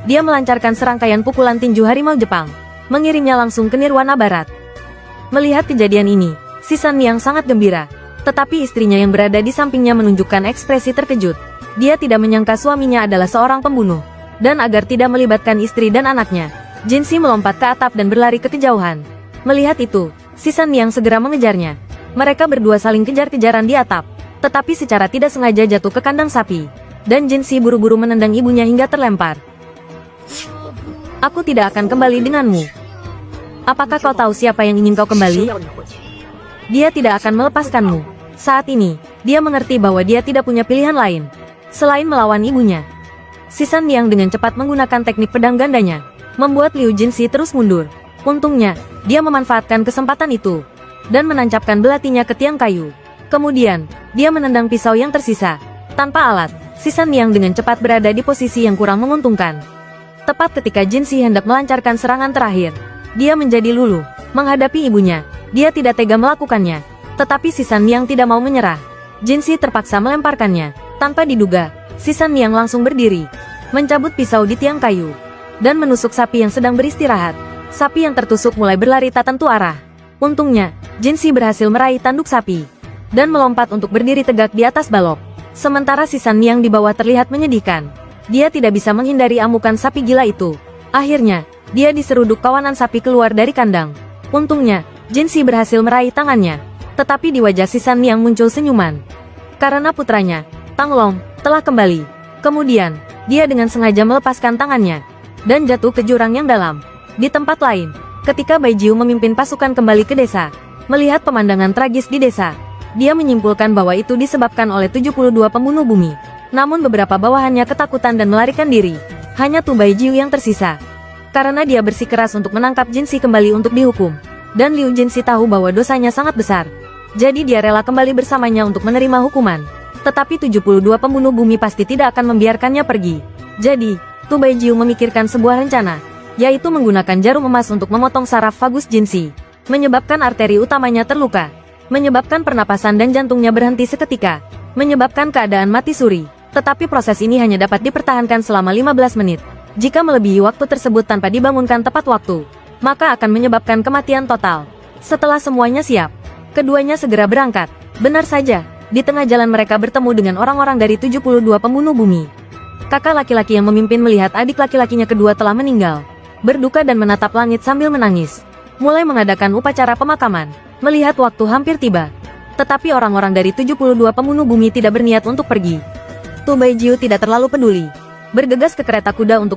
dia melancarkan serangkaian pukulan tinju harimau Jepang, mengirimnya langsung ke nirwana barat. Melihat kejadian ini, si Sun Yang sangat gembira. Tetapi istrinya yang berada di sampingnya menunjukkan ekspresi terkejut. Dia tidak menyangka suaminya adalah seorang pembunuh. Dan agar tidak melibatkan istri dan anaknya, Jinsi melompat ke atap dan berlari ke kejauhan. Melihat itu, si Sun Yang segera mengejarnya. Mereka berdua saling kejar-kejaran di atap, tetapi secara tidak sengaja jatuh ke kandang sapi. Dan Jinsi buru-buru menendang ibunya hingga terlempar. Aku tidak akan kembali denganmu. Apakah kau tahu siapa yang ingin kau kembali? Dia tidak akan melepaskanmu. Saat ini, dia mengerti bahwa dia tidak punya pilihan lain selain melawan ibunya. Si Sun Yang dengan cepat menggunakan teknik pedang gandanya, membuat Liu Jinsi terus mundur. Untungnya, dia memanfaatkan kesempatan itu dan menancapkan belatinya ke tiang kayu. Kemudian, dia menendang pisau yang tersisa. Tanpa alat, si Sun Yang dengan cepat berada di posisi yang kurang menguntungkan. Tepat ketika Jinsi hendak melancarkan serangan terakhir, dia menjadi luluh menghadapi ibunya. Dia tidak tega melakukannya, tetapi si Sun Yang tidak mau menyerah. Jinsi terpaksa melemparkannya. Tanpa diduga, si Sun Yang langsung berdiri, mencabut pisau di tiang kayu, dan menusuk sapi yang sedang beristirahat. Sapi yang tertusuk mulai berlari tak tentu arah. Untungnya, Jinsi berhasil meraih tanduk sapi, dan melompat untuk berdiri tegak di atas balok. Sementara si Sun Yang di bawah terlihat menyedihkan. Dia tidak bisa menghindari amukan sapi gila itu. Akhirnya, dia diseruduk kawanan sapi keluar dari kandang. Untungnya, Jinsi berhasil meraih tangannya, tetapi di wajah si Sun Yang muncul senyuman. Karena putranya, Tang Long, telah kembali. Kemudian, dia dengan sengaja melepaskan tangannya, dan jatuh ke jurang yang dalam. Di tempat lain, ketika Bai Jiu memimpin pasukan kembali ke desa, melihat pemandangan tragis di desa, dia menyimpulkan bahwa itu disebabkan oleh 72 pembunuh bumi. Namun beberapa bawahannya ketakutan dan melarikan diri. Hanya Tu Bai Jiu yang tersisa. Karena dia bersikeras untuk menangkap Jinsi kembali untuk dihukum. Dan Liu Jinsi tahu bahwa dosanya sangat besar. Jadi dia rela kembali bersamanya untuk menerima hukuman. Tetapi 72 pembunuh bumi pasti tidak akan membiarkannya pergi. Jadi, Tu Bai Jiu memikirkan sebuah rencana, yaitu menggunakan jarum emas untuk memotong saraf vagus Jinsi, menyebabkan arteri utamanya terluka, menyebabkan pernapasan dan jantungnya berhenti seketika, menyebabkan keadaan mati suri. Tetapi proses ini hanya dapat dipertahankan selama 15 menit. Jika melebihi waktu tersebut tanpa dibangunkan tepat waktu, maka akan menyebabkan kematian total. Setelah semuanya siap, keduanya segera berangkat. Benar saja, di tengah jalan mereka bertemu dengan orang-orang dari 72 pembunuh bumi. Kakak laki-laki yang memimpin melihat adik laki-lakinya kedua telah meninggal, berduka dan menatap langit sambil menangis. Mulai mengadakan upacara pemakaman, melihat waktu hampir tiba. Tetapi orang-orang dari 72 pembunuh bumi tidak berniat untuk pergi. Tu Bai Jiu tidak terlalu peduli, bergegas ke kereta kuda untuk